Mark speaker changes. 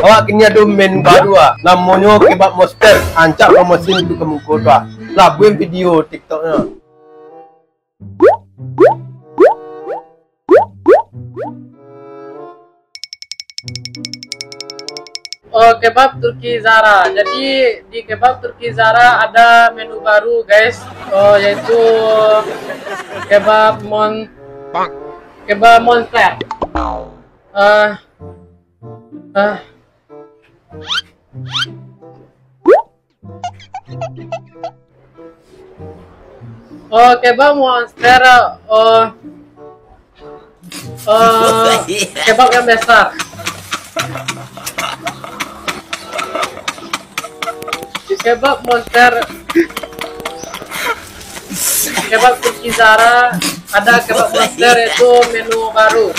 Speaker 1: Awak kini ada menu baru namanya kebab monster. Ancak mesin untuk kamu kota. Lah buat video TikToknya.
Speaker 2: Oh, kebab Turki Zara. Jadi di kebab Turki Zara ada menu baru, guys. Oh, yaitu kebab monster. Oh, kebab monster. Kebab yang besar. Kebab monster, kebab Turki Zara, ada kebab monster itu menu baru.